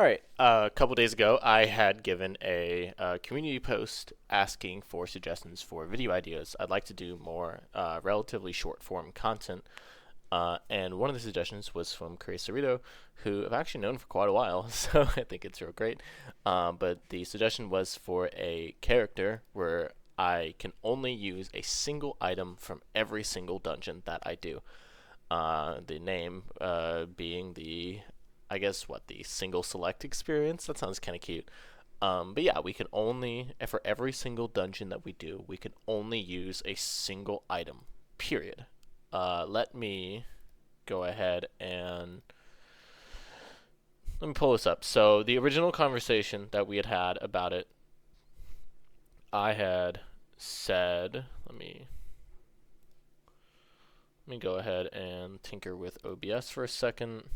All right. A couple days ago, I had given a community post asking for suggestions for video ideas. I'd like to do more relatively short form content. And one of the suggestions was from Chris Cerrito, who I've actually known for quite a while, so I think it's real great. But the suggestion was for a character where I can only use a single item from every single dungeon that I do. The name being I guess, the single select experience. That sounds kind of cute. But yeah, we can only, for every single dungeon that we do, we can only use a single item, period. Let me go ahead and let me pull this up. So the original conversation that we had had about it, I had said, let me go ahead and tinker with OBS for a second.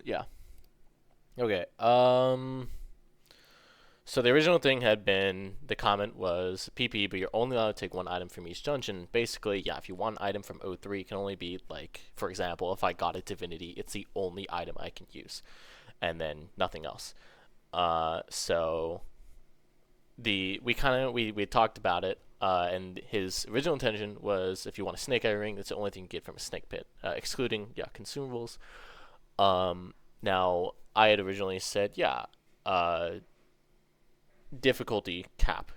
Yeah. Okay. So the original thing had been, the comment was PP, but you're only allowed to take one item from each dungeon. Basically, yeah, if you want an item from O3, it can only be, like, for example, if I got a Divinity, it's the only item I can use, and then nothing else. So we talked about it, and his original intention was if you want a Snake Eye Ring, that's the only thing you get from a Snake Pit, excluding consumables. Now I had originally said uh, difficulty cap.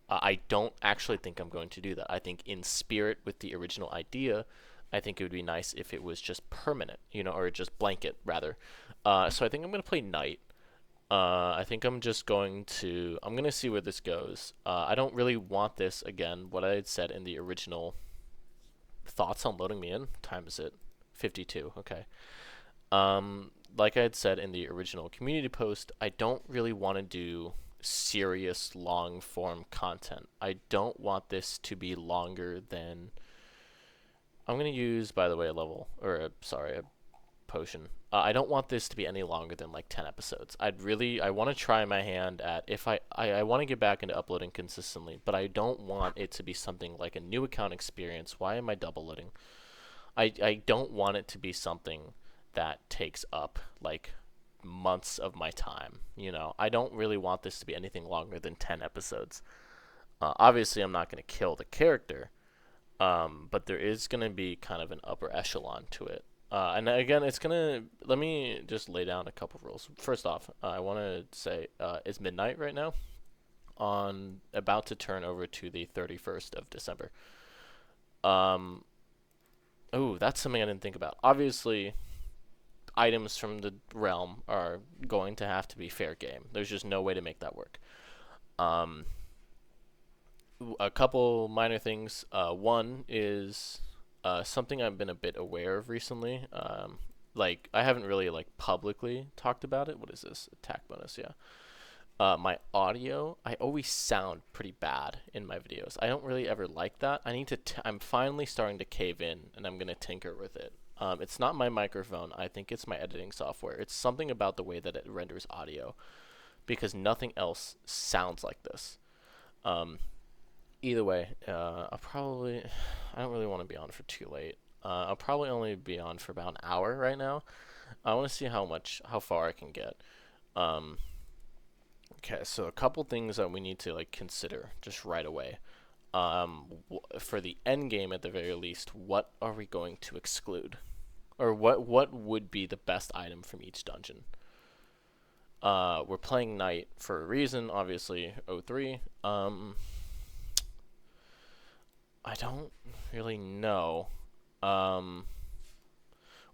I don't actually think I'm going to do that. I think in spirit with the original idea, I think it would be nice if it was just permanent, or just blanket rather. So I think I'm going to play Knight. I think I'm gonna see where this goes. I don't really want this again. What I had said in the original thoughts on loading me in. What time is it? 52. Okay. Like I had said in the original community post, I don't really want to do serious long form content. I don't want this to be longer than. I'm gonna use, by the way, a potion. I don't want this to be any longer than like 10 episodes. I want to try my hand at, if I want to get back into uploading consistently, but I don't want it to be something like a new account experience. Why am I double loading? I don't want it to be something that takes up like months of my time. I don't really want this to be anything longer than 10 episodes. Obviously, I'm not going to kill the character, but there is going to be kind of an upper echelon to it. And again, let me just lay down a couple rules. First off, I want to say it's midnight right now, about to turn over to the 31st of December. Um, oh, that's something I didn't think about. Obviously, items from the realm are going to have to be fair game. There's just no way to make that work. Um, a couple minor things. One is something I've been a bit aware of recently. Like I haven't really like publicly talked about it. What is this? Attack bonus, yeah. My audio, I always sound pretty bad in my videos. I don't really ever like that. I'm finally starting to cave in, and I'm gonna tinker with it. It's not my microphone. I think it's my editing software. It's something about the way that it renders audio, because nothing else sounds like this. Um, Either way, I don't really want to be on for too late. I'll probably only be on for about an hour right now. I want to see how far I can get. Um, okay, so a couple things that we need to like consider just right away. For the end game at the very least, what are we going to exclude, or what would be the best item from each dungeon? We're playing Knight for a reason, obviously. O3. I don't really know. Um,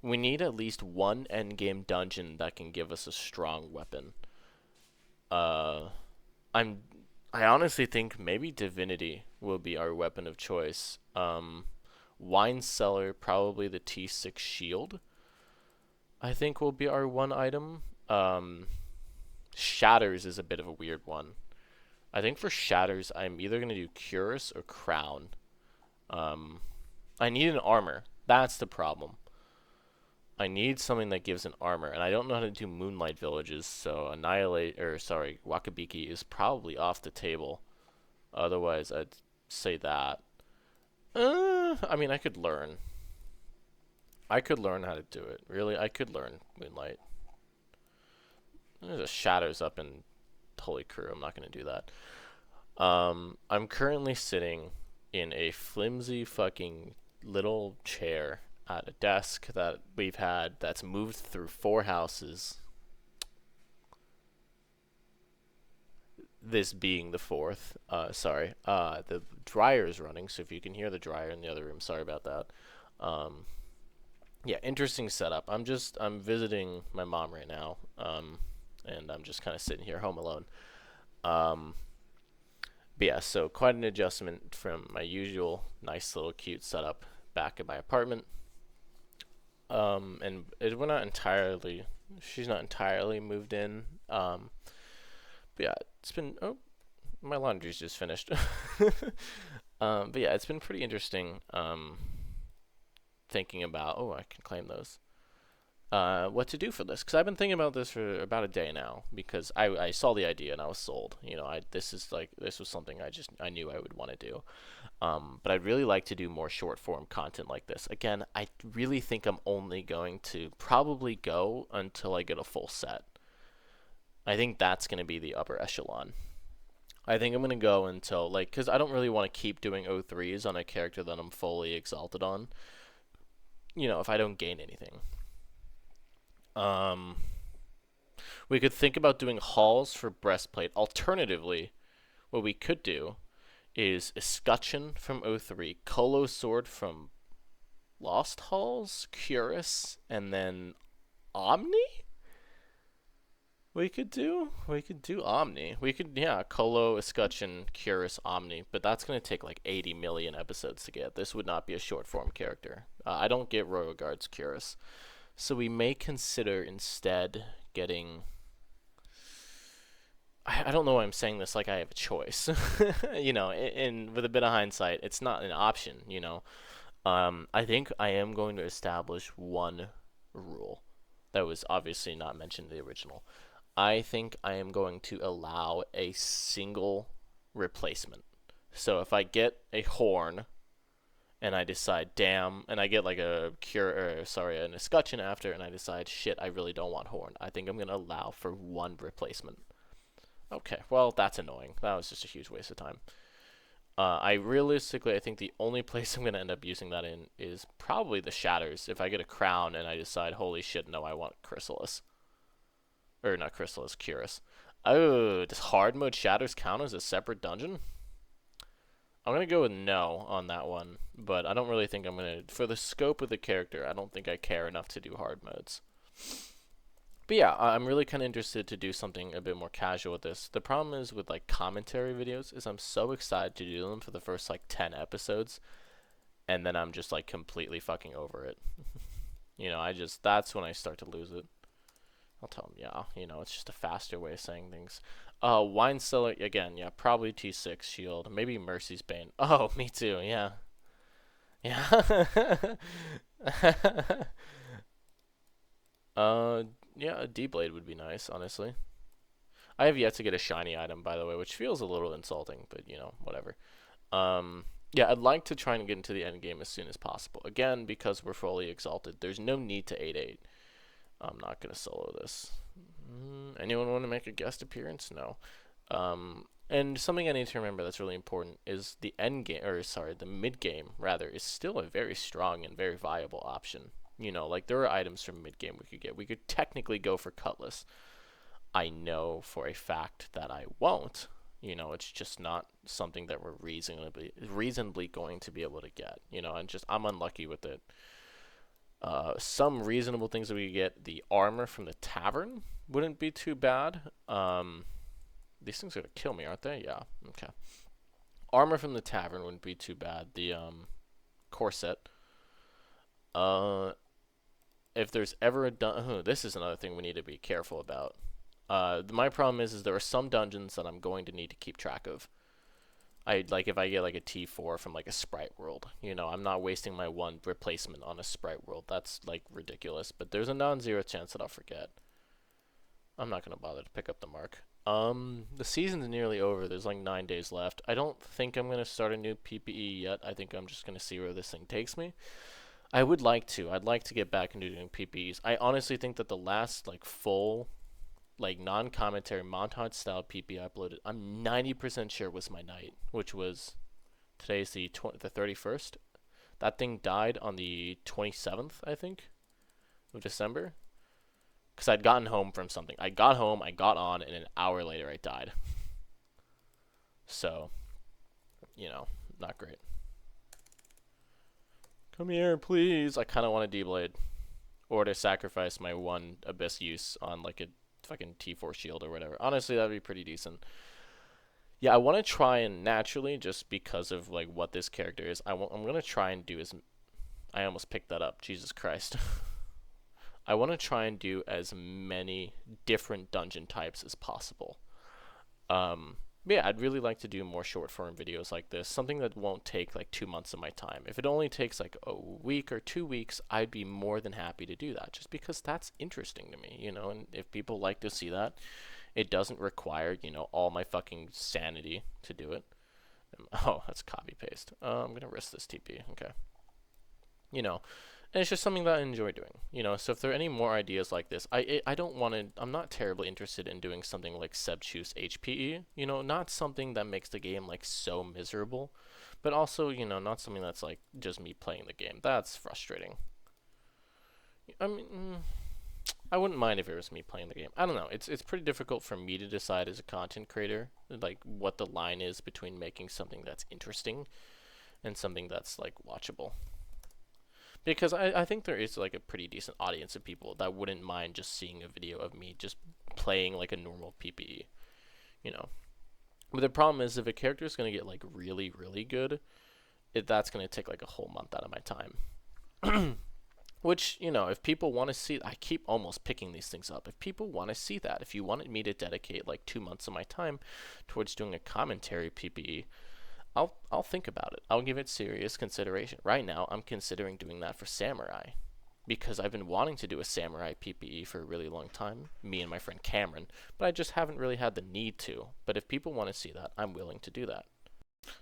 we need at least one endgame dungeon that can give us a strong weapon. Uh, I'm I honestly think maybe Divinity will be our weapon of choice. Wine Cellar, probably the T6 shield, I think will be our one item. Shatters is a bit of a weird one. I think for Shatters, I'm either going to do Curus or Crown. Um, I need an armor. That's the problem. I need something that gives an armor, and I don't know how to do Moonlight Villages, so Wakabiki is probably off the table. Otherwise, I'd say that. I mean, I could learn. I could learn how to do it. Really, I could learn Moonlight. There's a shadows up in Holy Crew. I'm not gonna do that. I'm currently sitting in a flimsy fucking little chair at a desk that we've had that's moved through 4 houses. This being the fourth. Sorry. The dryer is running, so if you can hear the dryer in the other room, sorry about that. Um, yeah, interesting setup. I'm visiting my mom right now, and I'm just kind of sitting here home alone. Um, but yeah, so quite an adjustment from my usual nice little cute setup back at my apartment. We're not entirely, she's not entirely moved in. But yeah, it's been, oh, my laundry's just finished. But yeah, it's been pretty interesting thinking about, oh, I can claim those. What to do for this? Because I've been thinking about this for about a day now. Because I saw the idea and I was sold. You know, this was something I knew I would want to do. But I'd really like to do more short form content like this. Again, I really think I'm only going to probably go until I get a full set. I think that's going to be the upper echelon. I think I'm gonna go until like, cause I don't really want to keep doing O3s on a character that I'm fully exalted on. You know, if I don't gain anything. Um, we could think about doing halls for breastplate. Alternatively, what we could do is Escutcheon from O3, Colo Sword from Lost Halls, Curus, and then Omni. We could do Omni. We could, yeah, Colo, Escutcheon, Curus, Omni, but that's gonna take like 80 million episodes to get. This would not be a short form character. I don't get Royal Guards Curus, so we may consider instead getting. I don't know why I'm saying this like I have a choice. You know, with a bit of hindsight, it's not an option. You know, I think I am going to establish one rule that was obviously not mentioned in the original. I think I am going to allow a single replacement. So if I get a horn and I decide, damn, and I get like a an escutcheon after, and I decide, shit, I really don't want horn, I think I'm gonna allow for one replacement. Okay, well that's annoying. That was just a huge waste of time. I think the only place I'm gonna end up using that in is probably the Shatters. If I get a crown and I decide, holy shit, no, I want Chrysalis. Or not Chrysalis, Curus. Oh, does hard mode Shatters count as a separate dungeon? I'm gonna go with no on that one, but I don't really think I'm gonna. For the scope of the character, I don't think I care enough to do hard modes. But yeah, I'm really kind of interested to do something a bit more casual with this. The problem is with like commentary videos is I'm so excited to do them for the first like 10 episodes, and then I'm just like completely fucking over it. You know, that's when I start to lose it. I'll tell him, yeah, you know, it's just a faster way of saying things. Wine cellar, again, yeah, probably T6 shield. Maybe Mercy's Bane. Oh, me too, yeah. Yeah. uh, yeah, a D-Blade would be nice, honestly. I have yet to get a shiny item, by the way, which feels a little insulting, but, you know, whatever. Yeah, I'd like to try and get into the end game as soon as possible. Again, because we're fully exalted, there's no need to 8-8. I'm not going to solo this. Anyone want to make a guest appearance? No. And something I need to remember that's really important is the end game, or sorry, the mid game rather, is still a very strong and very viable option. You know, like there are items from mid game we could get. We could technically go for Cutlass. I know for a fact that I won't. You know, it's just not something that we're reasonably going to be able to get. You know, and just I'm unlucky with it. Some reasonable things that we get, the armor from the tavern wouldn't be too bad. These things are gonna kill me, aren't they? Yeah. Okay. Armor from the tavern wouldn't be too bad. The corset. Uh, if there's ever this is another thing we need to be careful about. My problem is there are some dungeons that I'm going to need to keep track of. I like if I get like a T4 from like a Sprite World, you know, I'm not wasting my one replacement on a Sprite World. That's like ridiculous. But there's a non-zero chance that I'll forget. I'm not gonna bother to pick up the mark. The season's nearly over. There's like 9 days left. I don't think I'm gonna start a new PPE yet. I think I'm just gonna see where this thing takes me. I would like to. I'd like to get back into doing PPEs. I honestly think that the last like full like non-commentary montage style PP I uploaded, I'm 90% sure was my night, which was today's the 31st. That thing died on the 27th, I think, of December. Because I'd gotten home from something. I got home, I got on, and an hour later I died. So, not great. Come here, please. I kind of want a D-Blade. Or to sacrifice my one Abyss use on like a fucking T4 shield or whatever. Honestly, that'd be pretty decent. Yeah, I want to try and naturally, just because of like what this character is, I'm going to try and do as... I almost picked that up. Jesus Christ. I want to try and do as many different dungeon types as possible. Yeah, I'd really like to do more short form videos like this, something that won't take like 2 months of my time. If it only takes like a week or 2 weeks, I'd be more than happy to do that, just because that's interesting to me, and if people like to see that, it doesn't require, all my fucking sanity to do it. Oh, that's copy paste. I'm gonna risk this TP, okay. And it's just something that I enjoy doing, so if there are any more ideas like this, I don't want to, I'm not terribly interested in doing something like Sebchus HPE, not something that makes the game like so miserable, but also, not something that's like just me playing the game. That's frustrating. I mean, I wouldn't mind if it was me playing the game. I don't know, it's pretty difficult for me to decide as a content creator, like what the line is between making something that's interesting and something that's like watchable. Because I think there is like a pretty decent audience of people that wouldn't mind just seeing a video of me just playing like a normal PPE. But the problem is, if a character is going to get like really, really good, that's going to take like a whole month out of my time. Which, if people want to see, I keep almost picking these things up. If people want to see that, if you wanted me to dedicate like 2 months of my time towards doing a commentary PPE, I'll think about it. I'll give it serious consideration. Right now, I'm considering doing that for Samurai, because I've been wanting to do a Samurai PPE for a really long time, me and my friend Cameron, but I just haven't really had the need to. But if people want to see that, I'm willing to do that.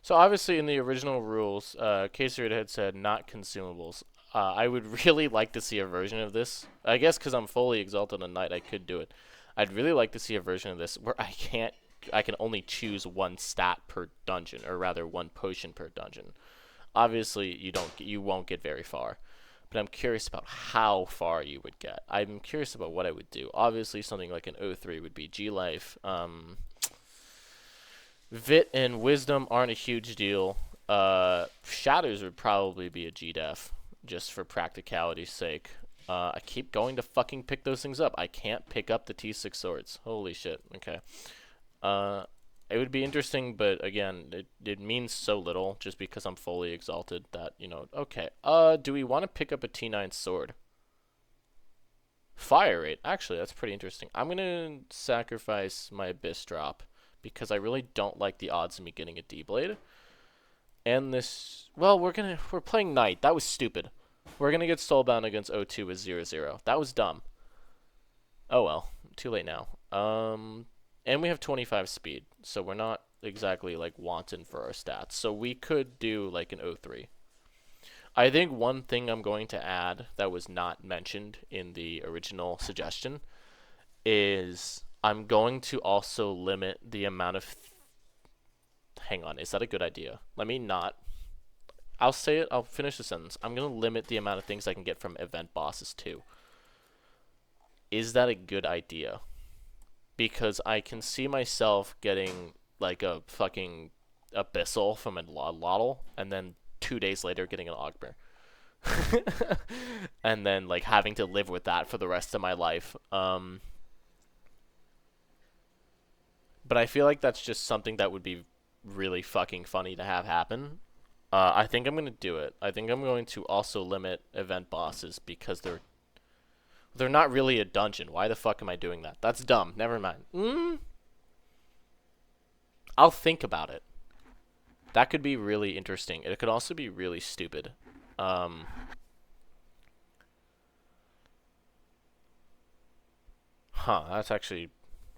So obviously in the original rules, Casey had said not consumables. I would really like to see a version of this. I guess because I'm fully exalted on Knight, I could do it. I'd really like to see a version of this where I can only choose one stat per dungeon, or rather one potion per dungeon. Obviously, you won't get very far, but I'm curious about how far you would get. I'm curious about what I would do. Obviously, something like an O3 would be G Life. Vit and Wisdom aren't a huge deal. Shatters would probably be a G Def, just for practicality's sake. I keep going to fucking pick those things up. I can't pick up the T6 swords. Holy shit. Okay. It would be interesting, but again, it means so little just because I'm fully exalted that, okay. Do we want to pick up a T9 sword? Fire rate. Actually, that's pretty interesting. I'm going to sacrifice my Abyss drop because I really don't like the odds of me getting a D-Blade. And this, well, we're playing Knight. That was stupid. We're going to get Soulbound against O2 with 0-0. That was dumb. Oh well, too late now. And we have 25 speed, so we're not exactly like wanton for our stats. So we could do like an O3. I think one thing I'm going to add that was not mentioned in the original suggestion is I'm going to also limit the amount of... Hang on, is that a good idea? Let me not... I'll say it, I'll finish the sentence. I'm going to limit the amount of things I can get from event bosses too. Is that a good idea? Because I can see myself getting like a fucking Abyssal from a Lottle, and then 2 days later getting an Ogmer. And then like having to live with that for the rest of my life. But I feel like that's just something that would be really fucking funny to have happen. I think I'm going to do it. I think I'm going to also limit event bosses because they're not really a dungeon. Why the fuck am I doing that? That's dumb. Never mind. I'll think about it. That could be really interesting. It could also be really stupid. That's actually...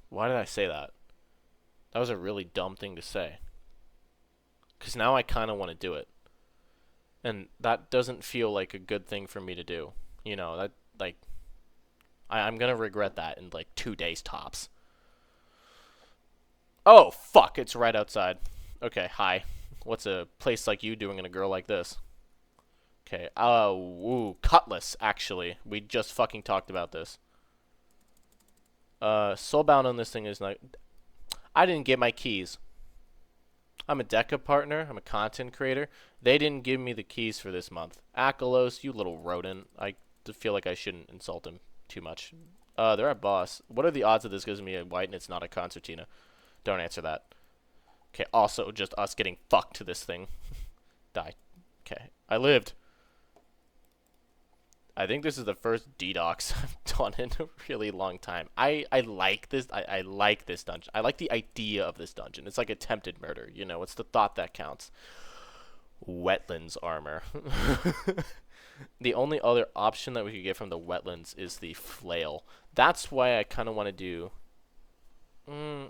Why did I say that? That was a really dumb thing to say. Because now I kind of want to do it. And that doesn't feel like a good thing for me to do. You know, that, like, I'm gonna regret that in, like, 2 days tops. Oh, fuck, it's right outside. Okay, hi. What's a place like you doing in a girl like this? Okay, ooh, Cutlass, actually. We just fucking talked about this. Soulbound on this thing is not... I didn't get my keys. I'm a Deca partner. I'm a content creator. They didn't give me the keys for this month. Akalos, you little rodent. I feel like I shouldn't insult him too much. They're our boss. What are the odds that this gives me a white and it's not a concertina? Don't answer that. Okay, also just us getting fucked to this thing. Die. Okay, I lived. I think this is the first DDoS I've done in a really long time. I like this. I like this dungeon. I like the idea of this dungeon. It's like attempted murder. You know, it's the thought that counts. Wetlands armor. The only other option that we could get from the wetlands is the flail. That's why I kind of want to do...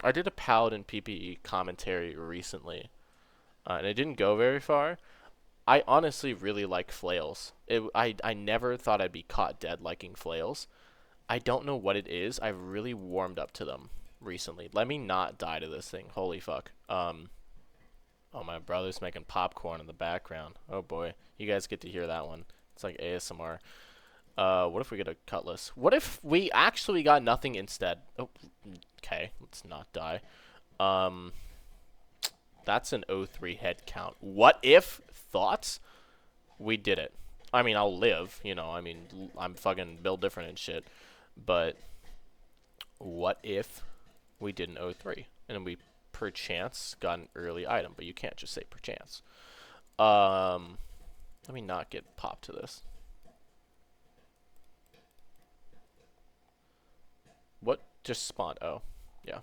I did a Paladin PPE commentary recently, and it didn't go very far. I honestly really like flails. I never thought I'd be caught dead liking flails. I don't know what it is. I've really warmed up to them recently. Let me not die to this thing. Holy fuck. Oh, my brother's making popcorn in the background. Oh boy, you guys get to hear that one. It's like ASMR. What if we get a cutlass? What if we actually got nothing instead? Oh, okay, let's not die. That's an O3 head count. What if? Thoughts? We did it. I mean, I'll live, you know, I mean, I'm fucking built different and shit. But what if we did an O3 and we perchance got an early item? But you can't just say perchance. Let me not get popped to this. What just spawned? Oh, yeah.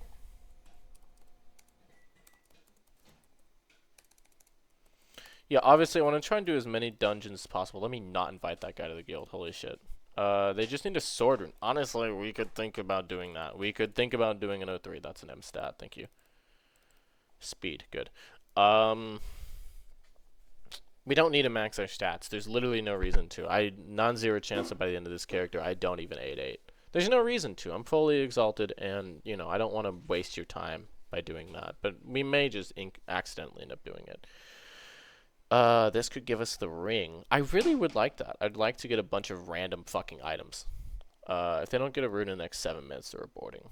Yeah, obviously I want to try and do as many dungeons as possible. Let me not invite that guy to the guild. Holy shit. They just need a sword rune. Honestly, we could think about doing that. We could think about doing an O3. That's an M stat. Thank you. Speed. Good. We don't need to max our stats. There's literally no reason to. I non-zero chance that by the end of this character, I don't even 8-8. There's no reason to. I'm fully exalted, and, you know, I don't want to waste your time by doing that. But we may just accidentally end up doing it. This could give us the ring. I really would like that. I'd like to get a bunch of random fucking items. If they don't get a rune in the next 7 minutes, they're aborting.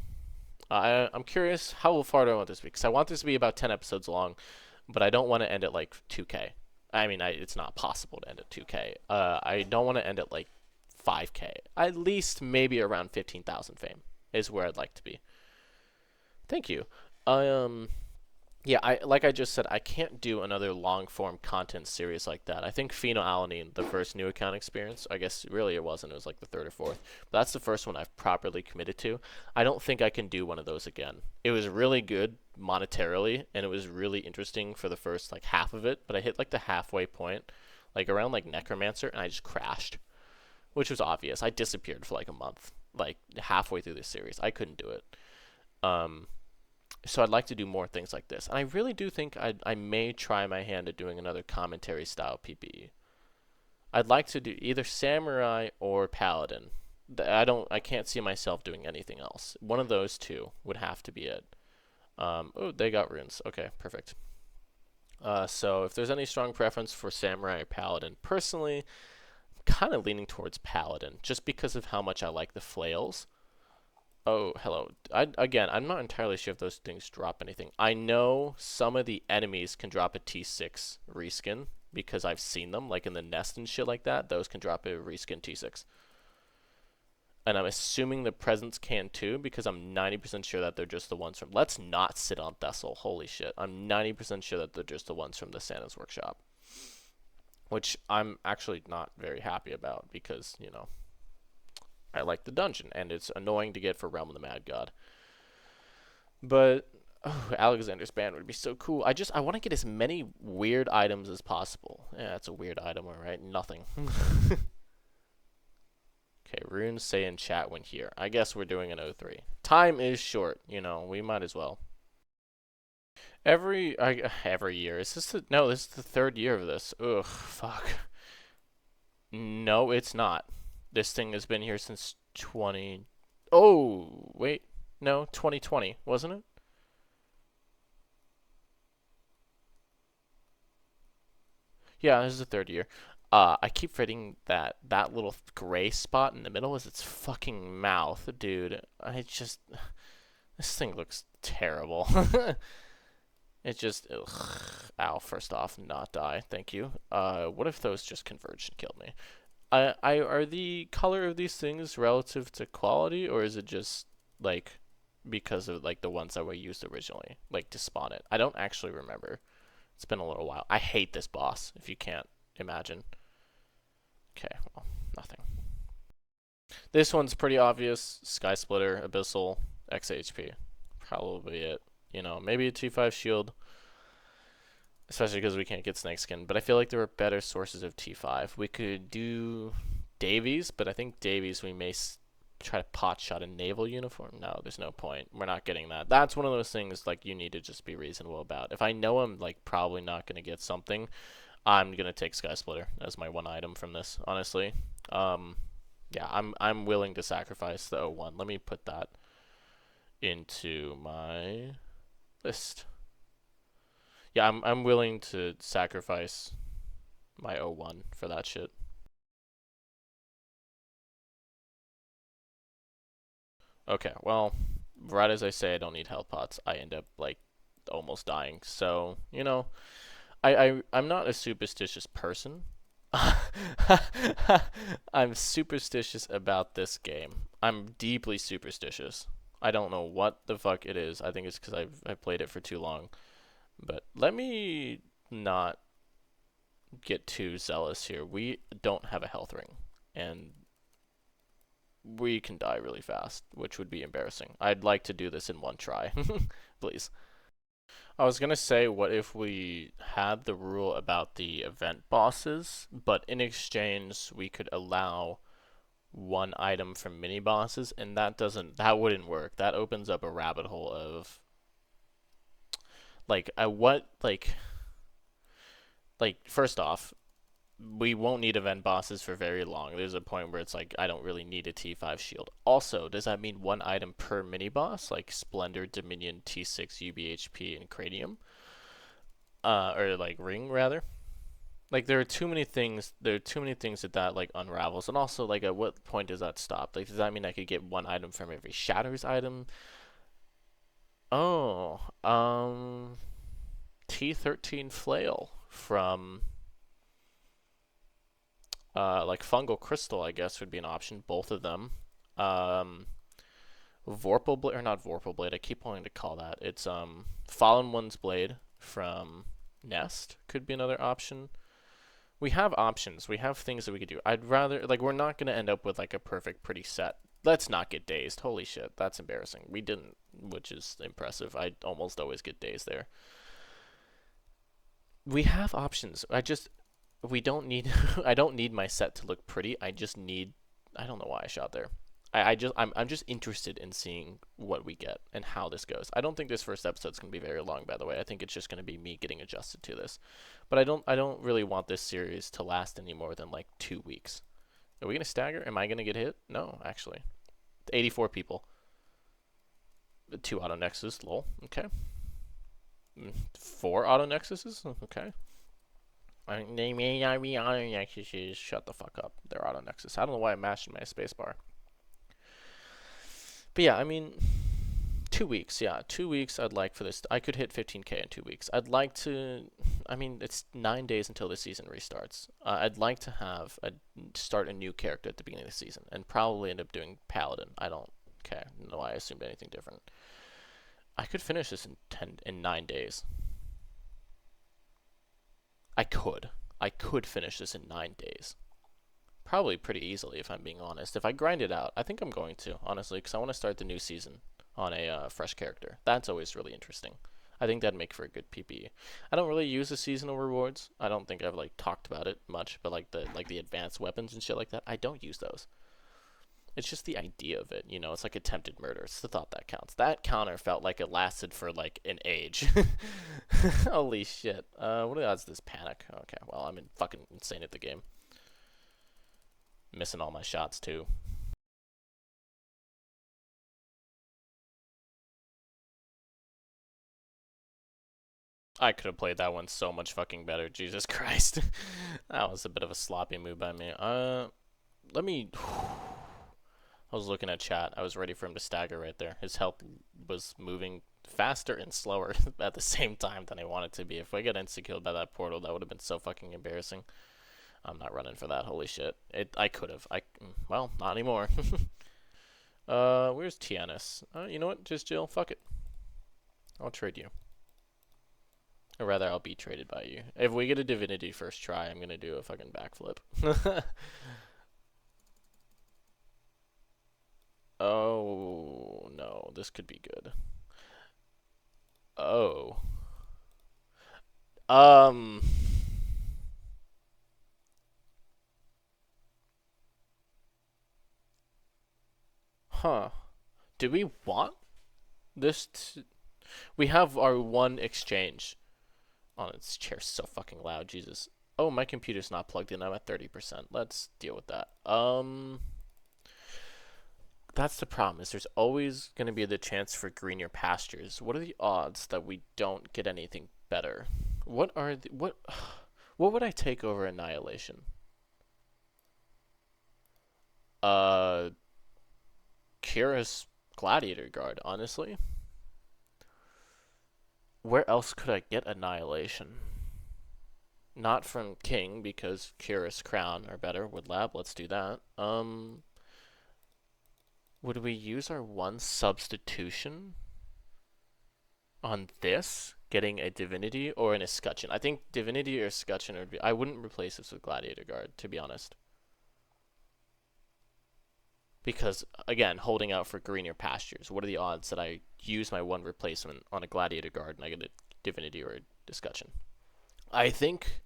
I'm curious, how far do I want this to be? Because I want this to be about 10 episodes long, but I don't want to end at, like, 2K. I mean, it's not possible to end at 2K. I don't want to end at, like, 5K. At least maybe around 15,000 fame is where I'd like to be. Thank you. Yeah, like I just said, I can't do another long-form content series like that. I think Phenoalanine, the first new account experience, I guess really it wasn't. It was like the third or fourth. But that's the first one I've properly committed to. I don't think I can do one of those again. It was really good monetarily, and it was really interesting for the first like half of it. But I hit like the halfway point, like around like Necromancer, and I just crashed, which was obvious. I disappeared for like a month, like halfway through this series. I couldn't do it. So I'd like to do more things like this. And I really do think I may try my hand at doing another commentary style PPE. I'd like to do either Samurai or Paladin. I can't see myself doing anything else. One of those two would have to be it. Oh, they got runes. Okay, perfect. So if there's any strong preference for Samurai or Paladin, personally, I'm kind of leaning towards Paladin, just because of how much I like the flails. Oh, hello. Again, I'm not entirely sure if those things drop anything. I know some of the enemies can drop a T6 reskin because I've seen them, like in the nest and shit like that. Those can drop a reskin T6. And I'm assuming the presents can too because I'm 90% sure that they're just the ones from... Let's not sit on Thessal. Holy shit. I'm 90% sure that they're just the ones from the Santa's Workshop. Which I'm actually not very happy about because, you know... I like the dungeon, and it's annoying to get for Realm of the Mad God. But Alexander's band would be so cool. I want to get as many weird items as possible. Yeah, that's a weird item, alright? Nothing. Okay, runes say in chat when here. I guess we're doing an O3. Time is short, you know, we might as well. Every year. Is this no, this is the third year of this. Ugh, fuck. No, it's not. This thing has been here since 20. Oh, wait. No, 2020, wasn't it? Yeah, this is the third year. I keep forgetting that that little gray spot in the middle is its fucking mouth, dude. I just this thing looks terrible. It just ugh. Ow, first off, not die. Thank you. What if those just converged and killed me? Are the color of these things relative to quality, or is it just like because of like the ones that were used originally, like to spawn it? I don't actually remember. It's been a little while. I hate this boss, if you can't imagine. Okay, well, nothing. This one's pretty obvious. Sky Splitter, Abyssal, XHP. Probably it. You know, maybe a T5 shield, especially because we can't get Snakeskin. But I feel like there are better sources of T5. We could do Davies, but I think Davies we may try to pot shot a naval uniform. No, there's no point. We're not getting that. That's one of those things like you need to just be reasonable about. If I know I'm like probably not gonna get something, I'm gonna take Sky Splitter as my one item from this. Honestly, yeah, I'm willing to sacrifice the O1. Let me put that into my list. Yeah, I'm willing to sacrifice my O1 for that shit. Okay, well, right as I say I don't need health pots, I end up like almost dying. So, you know, I'm not a superstitious person. I'm superstitious about this game. I'm deeply superstitious. I don't know what the fuck it is. I think it's because I've played it for too long. But let me not get too zealous here. We don't have a health ring, and we can die really fast, which would be embarrassing. I'd like to do this in one try, please. I was gonna say, what if we had the rule about the event bosses, but in exchange we could allow one item from mini bosses, and that wouldn't work. That opens up a rabbit hole of like what like first off, we won't need event bosses for very long. There's a point where it's like I don't really need a T5 shield. Also, does that mean one item per mini boss, like Splendor, Dominion, T6, UBHP, and Cranium? Or like Ring rather? Like there are too many things. There are too many things that like unravels, and also like at what point does that stop? Like does that mean I could get one item from every Shatters item? Oh, T13 Flail from like Fungal Crystal, I guess would be an option. Both of them. Um, Vorpal Blade or not Vorpal Blade. I keep wanting to call that. It's Fallen One's Blade from Nest could be another option. We have options. We have things that we could do. I'd rather like we're not gonna end up with like a perfect pretty set. Let's not get dazed. Holy shit, that's embarrassing. We didn't, which is impressive. I almost always get dazed there. We have options. We don't need I don't need my set to look pretty. I just need I don't know why I shot there. I'm just interested in seeing what we get and how this goes. I don't think this first episode's gonna be very long, by the way. I think it's just gonna be me getting adjusted to this. But I don't really want this series to last any more than like 2 weeks. Are we gonna stagger? Am I gonna get hit? No, actually. 84 people. 2 auto nexus, lol. Okay. 4 auto nexuses? Okay. They may not be auto nexuses. Shut the fuck up. They're auto nexus. I don't know why I'm mashing my spacebar. But yeah, I mean, 2 weeks. Yeah, 2 weeks. I'd like for this. I could hit 15K in 2 weeks. I'd like to. I mean, it's 9 days until the season restarts. I'd like to start a new character at the beginning of the season, and probably end up doing Paladin. I don't. Okay, I don't know why I assumed anything different. I could finish this in 9 days. I could. I could finish this in 9 days. Probably pretty easily, if I'm being honest. If I grind it out, I think I'm going to, honestly, because I want to start the new season on a fresh character. That's always really interesting. I think that'd make for a good PPE. I don't really use the seasonal rewards. I don't think I've like talked about it much, but like the advanced weapons and shit like that, I don't use those. It's just the idea of it, you know. It's like attempted murder. It's the thought that counts. That counter felt like it lasted for like an age. Holy shit. What are the odds of this panic? Okay, well I'm fucking insane at the game. Missing all my shots too. I could have played that one so much fucking better. Jesus Christ. That was a bit of a sloppy move by me. Let me. I was looking at chat. I was ready for him to stagger right there. His health was moving faster and slower at the same time than I wanted to be. If I get insta-killed by that portal, that would have been so fucking embarrassing. I'm not running for that. Holy shit. I could have. Well, not anymore. Where's Tianus? You know what? Just Jill. Fuck it. I'll trade you. Or rather, I'll be traded by you. If we get a divinity first try, I'm gonna do a fucking backflip. Oh, no. This could be good. Oh. Um. Huh. Do we want this we have our one exchange. Oh, this chair's so fucking loud, Jesus. Oh, my computer's not plugged in. I'm at 30%. Let's deal with that. That's the problem, is there's always going to be the chance for greener pastures. What are the odds that we don't get anything better? What would I take over Annihilation? Uh, Kira's Gladiator Guard, honestly. Where else could I get Annihilation? Not from King, because Kira's Crown are better. Woodlab, let's do that. Would we use our one substitution on this? Getting a Divinity or an Escutcheon? I think Divinity or Escutcheon would be... I wouldn't replace this with Gladiator Guard, to be honest. Because, again, holding out for greener pastures. What are the odds that I use my one replacement on a Gladiator Guard and I get a Divinity or a Escutcheon? I think...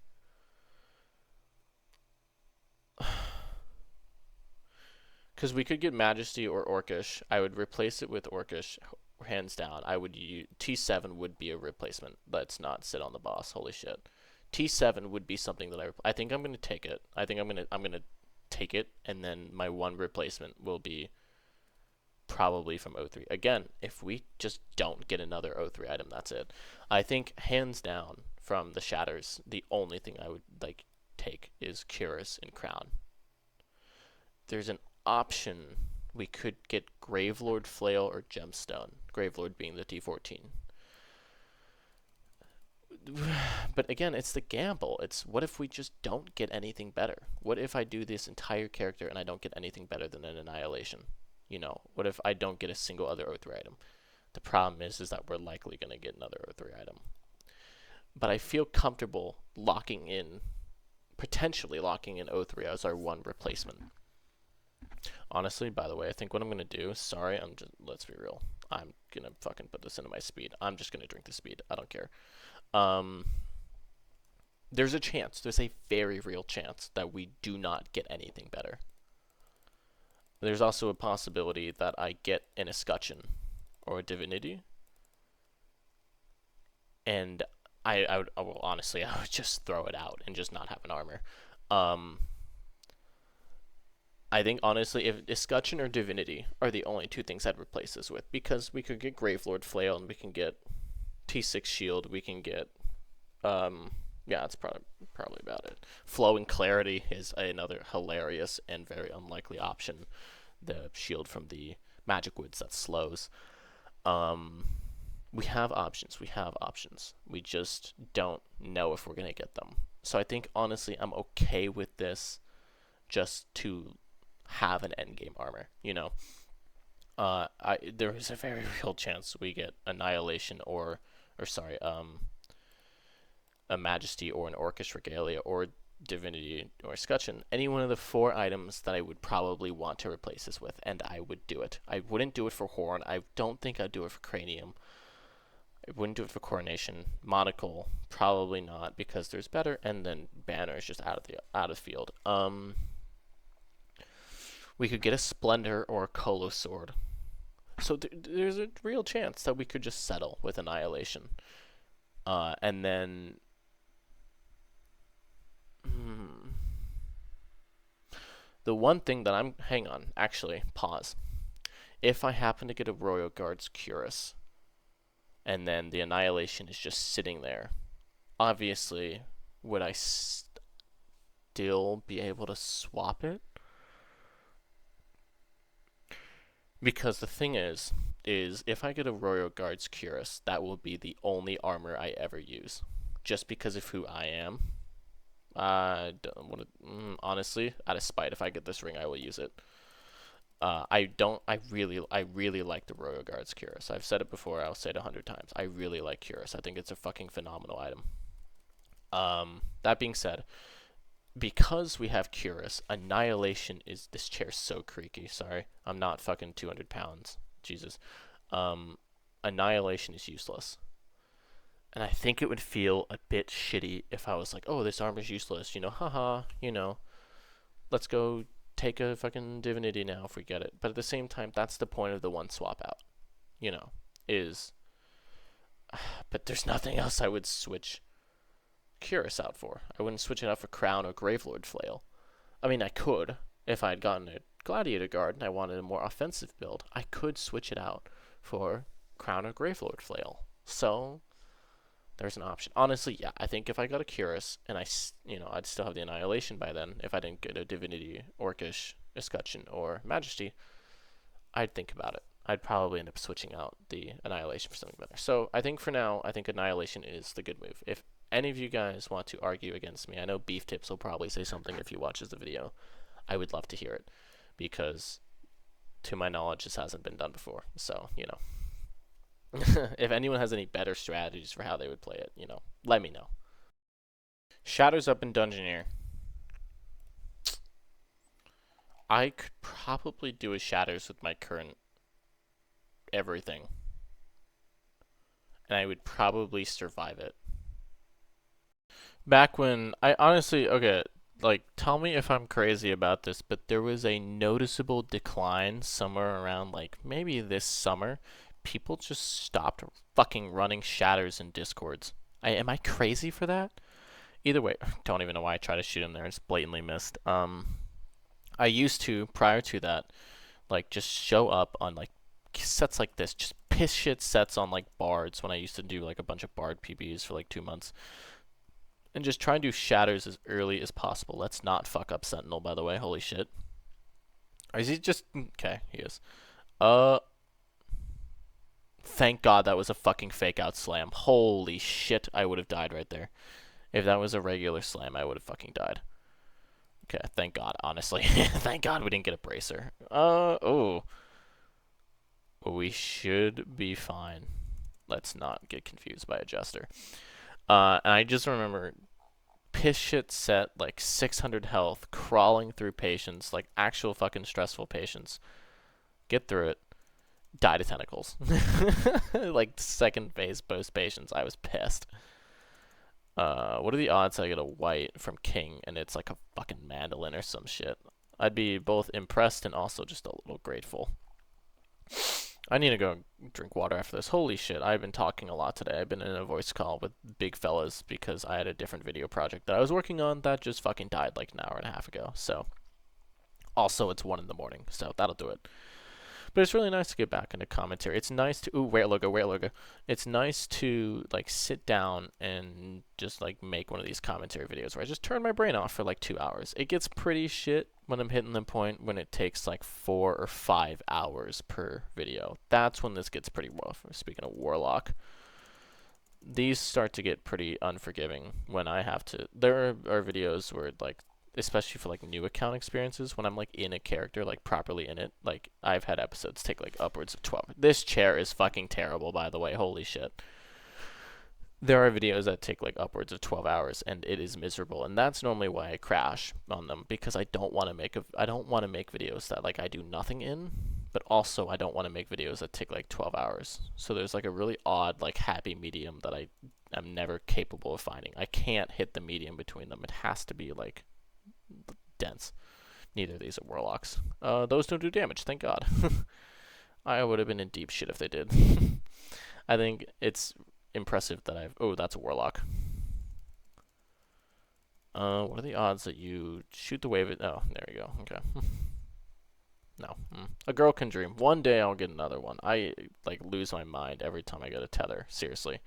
Because we could get Majesty or Orcish. I would replace it with Orcish, hands down. I would use... T7 would be a replacement. Let's not sit on the boss. Holy shit. T7 would be something that I think I'm going to take it. I think I'm going to take it, and then my one replacement will be probably from O3. Again, if we just don't get another O3 item, that's it. I think hands down from the Shatters, the only thing I would like take is Cuirass and Crown. There's an option we could get Gravelord Flail or Gemstone. Gravelord being the T14. But again, it's the gamble. It's what if we just don't get anything better? What if I do this entire character and I don't get anything better than an Annihilation? You know, what if I don't get a single other O3 item? The problem is that we're likely going to get another O3 item. But I feel comfortable locking in, potentially locking in O3 as our one replacement. Honestly, by the way, I think what I'm going to do, sorry, let's be real. I'm going to fucking put this into my speed. I'm just going to drink the speed. I don't care. There's a chance, there's a very real chance that we do not get anything better. There's also a possibility that I get an Escutcheon or a Divinity, and I would honestly, I would just throw it out and just not have an armor. I think honestly, if Escutcheon or Divinity are the only two things I'd replace this with, because we could get Gravelord Flail and we can get T6 Shield, we can get yeah, that's probably about it. Flow and Clarity is another hilarious and very unlikely option. The shield from the Magic Woods that slows. We have options. We have options. We just don't know if we're going to get them. So I think, honestly, I'm okay with this just to have an endgame armor, you know? There is a very real chance we get Annihilation or sorry, a Majesty or an Orcish Regalia or Divinity or Escutcheon, any one of the 4 items that I would probably want to replace this with, and I would do it. I wouldn't do it for Horn. I don't think I'd do it for Cranium. I wouldn't do it for Coronation. Monocle, probably not, because there's better, and then Banner is just out of field. We could get a Splendor or a Colo Sword. So there's a real chance that we could just settle with Annihilation. And then... The one thing that I'm, hang on, actually, pause. If I happen to get a Royal Guards Curus, and then the Annihilation is just sitting there, obviously, would I still be able to swap it? Because the thing is if I get a Royal Guards Curus, that will be the only armor I ever use. Just because of who I am. I don't want to, honestly, out of spite, if I get this ring, I will use it. I really like the Royal Guards Curus. I've said it before, I'll say it 100 times. I really like Curus. I think it's a fucking phenomenal item. That being said, because we have Curus, Annihilation is, this chair's so creaky, sorry. I'm not fucking 200 pounds. Jesus. Annihilation is useless. And I think it would feel a bit shitty if I was like, oh, this armor's useless, haha, let's go take a fucking divinity now if we get it. But at the same time, that's the point of the one swap out, is, but there's nothing else I would switch Curus out for. I wouldn't switch it out for Crown or Gravelord Flail. I mean, I could, if I had gotten a Gladiator Guard and I wanted a more offensive build, I could switch it out for Crown or Gravelord Flail. So, there's an option. Honestly, yeah, I think if I got a Curus, and I'd still have the Annihilation by then, if I didn't get a Divinity, Orcish, Escutcheon, or Majesty, I'd think about it. I'd probably end up switching out the Annihilation for something better. So, I think for now, I think Annihilation is the good move. If any of you guys want to argue against me, I know Beef Tips will probably say something if he watches the video. I would love to hear it, because to my knowledge, this hasn't been done before. So, if anyone has any better strategies for how they would play it, let me know. Shadows up in Dungeoneer. I could probably do a Shadows with my current everything. And I would probably survive it. Back when, I honestly, okay, tell me if I'm crazy about this, but there was a noticeable decline somewhere around, maybe this summer. People just stopped fucking running Shatters in Discords. Am I crazy for that? Either way, don't even know why I tried to shoot him there. I just blatantly missed. I used to, prior to that, just show up on, sets like this. Just piss shit sets on, Bards when I used to do, a bunch of Bard PBs for, 2 months. And just try and do Shatters as early as possible. Let's not fuck up Sentinel, by the way. Holy shit. Or is he just... Okay, he is. Thank God that was a fucking fake out slam. Holy shit, I would have died right there. If that was a regular slam, I would have fucking died. Okay, thank God, honestly. Thank God we didn't get a bracer. Oh. We should be fine. Let's not get confused by a jester. And I just remember piss shit set, 600 health, crawling through patience, actual fucking stressful patience. Get through it. Die to tentacles. Second phase post patience. I was pissed. What are the odds I get a white from King and it's a fucking mandolin or some shit? I'd be both impressed and also just a little grateful. I need to go drink water after this. Holy shit, I've been talking a lot today. I've been in a voice call with big fellas because I had a different video project that I was working on that just fucking died an hour and a half ago. So, also it's 1 in the morning, so that'll do it. But it's really nice to get back into commentary. It's nice to... Ooh, where logo. It's nice to, sit down and just, make one of these commentary videos where I just turn my brain off for, 2 hours. It gets pretty shit when I'm hitting the point when it takes, 4 or 5 hours per video. That's when this gets pretty rough. Speaking of Warlock. These start to get pretty unforgiving when I have to... There are videos where, especially for new account experiences, when I'm in a character, properly in it, I've had episodes take upwards of 12. This chair is fucking terrible, by the way. Holy shit. There are videos that take upwards of 12 hours and it is miserable, and that's normally why I crash on them, because I don't want to make videos that I do nothing in, but also I don't want to make videos that take 12 hours. So there's a really odd happy medium that I'm never capable of finding. I can't hit the medium between them. It has to be dense. Neither of these are warlocks. Those don't do damage, thank God. I would have been in deep shit if they did. I think it's impressive that I've... Oh, that's a warlock. What are the odds that you shoot the wave? Oh, there you go. Okay. No. A girl can dream. One day I'll get another one. I like lose my mind every time I get a tether. Seriously.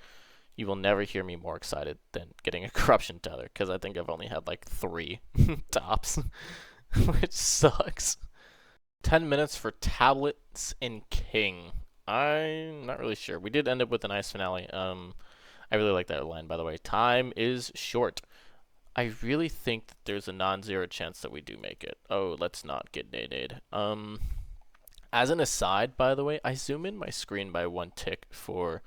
You will never hear me more excited than getting a corruption tether, because I think I've only had like 3 tops, which sucks. 10 minutes for tablets and king. I'm not really sure. We did end up with a nice finale. I really like that line, by the way. Time is short. I really think that there's a non-zero chance that we do make it. Oh, let's not get nade. As an aside, by the way, I zoom in my screen by 1 tick for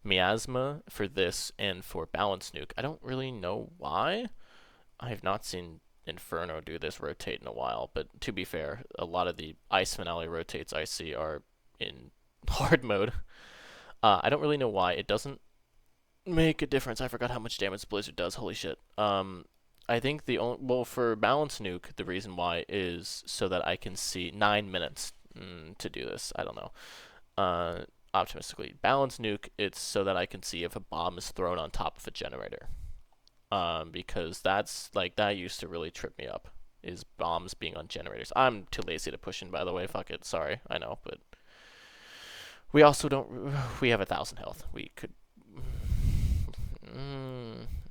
miasma, for this, and for balance nuke. I don't really know why. I have not seen Inferno do this rotate in a while, but to be fair, a lot of the ice finale rotates I see are in hard mode. I don't really know why. It doesn't make a difference. I forgot how much damage Blizzard does. Holy shit. I think the only, well, for balance nuke, the reason why is so that I can see 9 minutes to do this. I don't know. Optimistically, balance nuke, it's so that I can see if a bomb is thrown on top of a generator. Because that's like that used to really trip me up, is bombs being on generators. I'm too lazy to push in, by the way. Fuck it. Sorry, I know, but we also don't. We have 1,000 health. We could.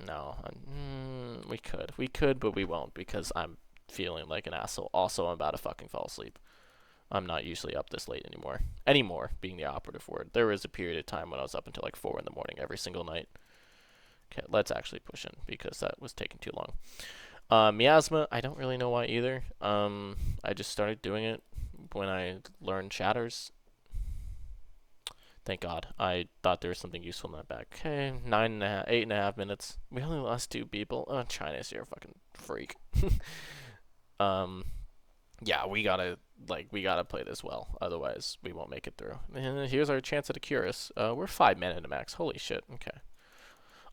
No, we could, but we won't because I'm feeling like an asshole. Also, I'm about to fucking fall asleep. I'm not usually up this late anymore. Anymore being the operative word. There was a period of time when I was up until like 4 in the morning every single night. Okay, let's actually push in because that was taking too long. Miasma, I don't really know why either. I just started doing it when I learned shatters. Thank God. I thought there was something useful in that bag. Okay, 8.5 minutes. We only lost 2 people. Oh, China's, you're a fucking freak. Yeah, we gotta play this well, otherwise we won't make it through. And here's our chance at a Curus. We're 5 mana to max. Holy shit. Okay.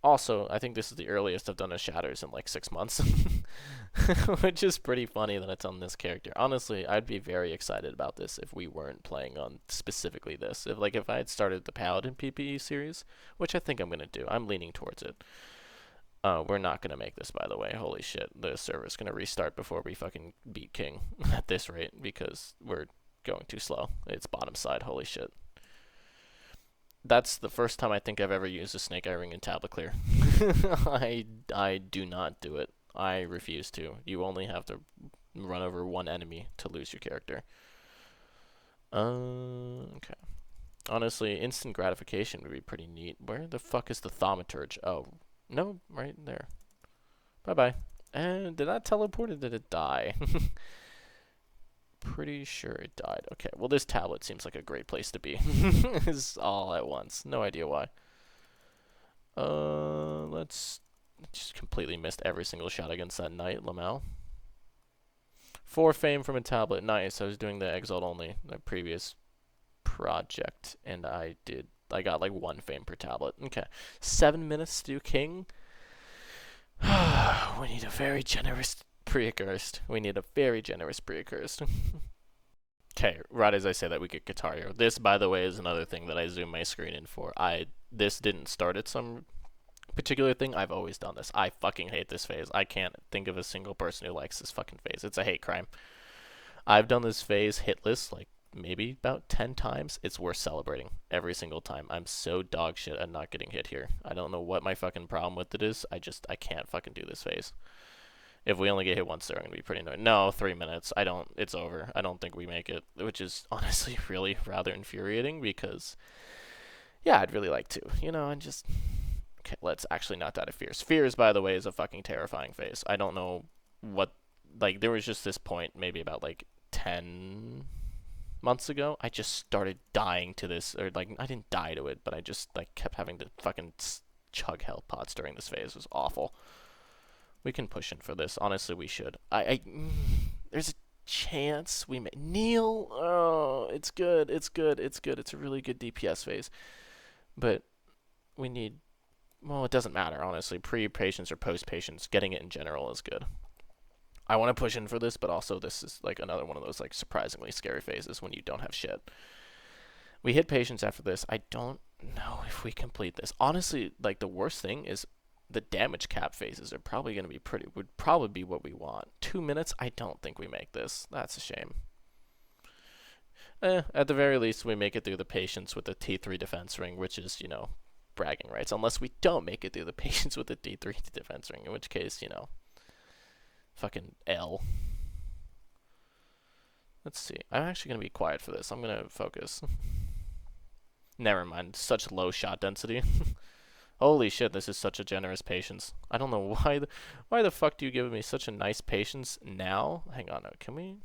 Also, I think this is the earliest I've done a Shatters in like 6 months, which is pretty funny that it's on this character. Honestly, I'd be very excited about this if we weren't playing on specifically this. If I had started the Paladin PPE series, which I think I'm gonna do. I'm leaning towards it. We're not gonna make this, by the way. Holy shit, the server's gonna restart before we fucking beat King at this rate because we're going too slow. It's bottom side. Holy shit. That's the first time I think I've ever used a Snake Eye Ring in Tablet Clear. I do not do it. I refuse to. You only have to run over 1 enemy to lose your character. Okay. Honestly, instant gratification would be pretty neat. Where the fuck is the thaumaturge? Oh, no, right there. Bye-bye. And did that teleport or did it die? Pretty sure it died. Okay, well this tablet seems like a great place to be. Is all at once. No idea why. Let's just completely missed every single shot against that knight, Lamel. 4 fame from a tablet. Nice. I was doing the Exalt only, the previous project, and I got like 1 fame per tablet. Okay. 7 minutes to do King. We need a very generous pre-accursed. We need a very generous pre-accursed. Okay, right as I say that, we get Guitario. This, by the way, is another thing that I zoom my screen in for. This didn't start at some particular thing. I've always done this. I fucking hate this phase. I can't think of a single person who likes this fucking phase. It's a hate crime. I've done this phase hitless like maybe about 10 times. It's worth celebrating every single time. I'm so dog shit at not getting hit here. I don't know what my fucking problem with it is. I can't fucking do this phase. If we only get hit once, they're going to be pretty annoying. No, 3 minutes. It's over. I don't think we make it, which is honestly really rather infuriating because, yeah, I'd really like to, and just, okay, let's actually not die to Fears. Fears, by the way, is a fucking terrifying phase. I don't know what, like, there was just this point maybe about, like, 10 months ago. I just started dying to this, or, like, I didn't die to it, but I just, like, kept having to fucking chug health pots during this phase. It was awful. We can push in for this. Honestly, we should. There's a chance we may. Neil! Oh, it's good. It's good. It's good. It's a really good DPS phase. But we need. Well, it doesn't matter, honestly. Pre-patience or post-patience, getting it in general is good. I want to push in for this, but also this is like another one of those like surprisingly scary phases when you don't have shit. We hit patience after this. I don't know if we complete this. Honestly, like the worst thing is the damage cap phases are probably going to be would probably be what we want. 2 minutes? I don't think we make this. That's a shame. At the very least, we make it through the patience with the T3 defense ring, which is, bragging rights. Unless we don't make it through the patience with the T3 defense ring, in which case, fucking L. Let's see. I'm actually going to be quiet for this. I'm going to focus. Never mind. Such low shot density. Holy shit, this is such a generous patience. I don't know why the fuck do you give me such a nice patience now? Hang on, can we?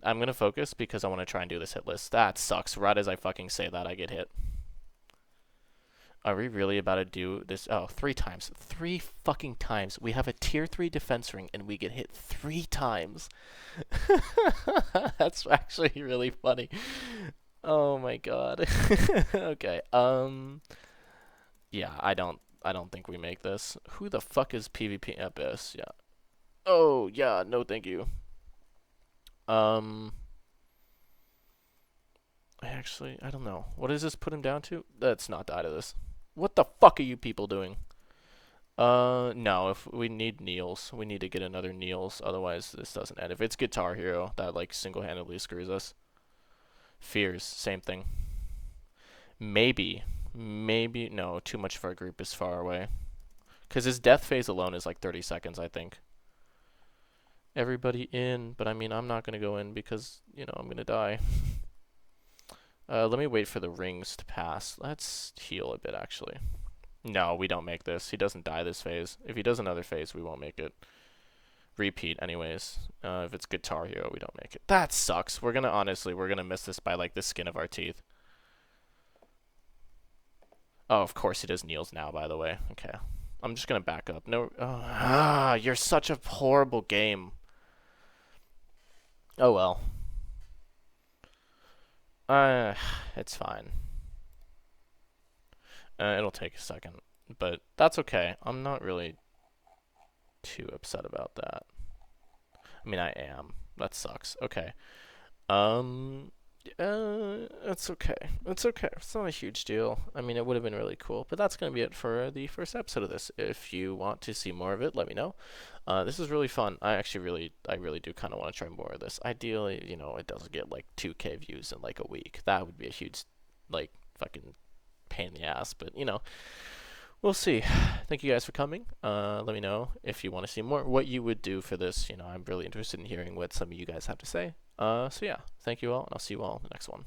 I'm going to focus because I want to try and do this hit list. That sucks. Right as I fucking say that, I get hit. Are we really about to do this? Oh, 3 times. 3 fucking times. We have a tier 3 defense ring and we get hit 3 times. That's actually really funny. Oh my god. Okay. Yeah, I don't think we make this. Who the fuck is PvP Abyss? Yeah. Oh, yeah, no thank you. I don't know. What does this put him down to? Let's not die to this. What the fuck are you people doing? No, if we need Niels. We need to get another Niels, otherwise this doesn't end. If it's Guitar Hero, that like single-handedly screws us. Fears, same thing. Maybe, no, too much of our group is far away. Because his death phase alone is like 30 seconds, I think. Everybody in, but I mean, I'm not going to go in because, I'm going to die. Let me wait for the rings to pass. Let's heal a bit, actually. No, we don't make this. He doesn't die this phase. If he does another phase, we won't make it. Repeat, anyways. If it's Guitar Hero, we don't make it. That sucks. We're going to miss this by, like, the skin of our teeth. Oh, of course he does Niels now, by the way. Okay. I'm just going to back up. No. You're such a horrible game. Oh, well. It's fine. It'll take a second, but that's okay. I'm not really too upset about that. I mean, I am. That sucks. Okay. It's okay. It's okay. It's not a huge deal. I mean, it would have been really cool, but that's going to be it for the first episode of this. If you want to see more of it, let me know. This is really fun. I really do kind of want to try more of this. Ideally, it doesn't get like 2K views in like a week. That would be a huge, like, fucking pain in the ass, but we'll see. Thank you guys for coming. Let me know if you want to see more, what you would do for this. I'm really interested in hearing what some of you guys have to say. So yeah, thank you all, and I'll see you all in the next one.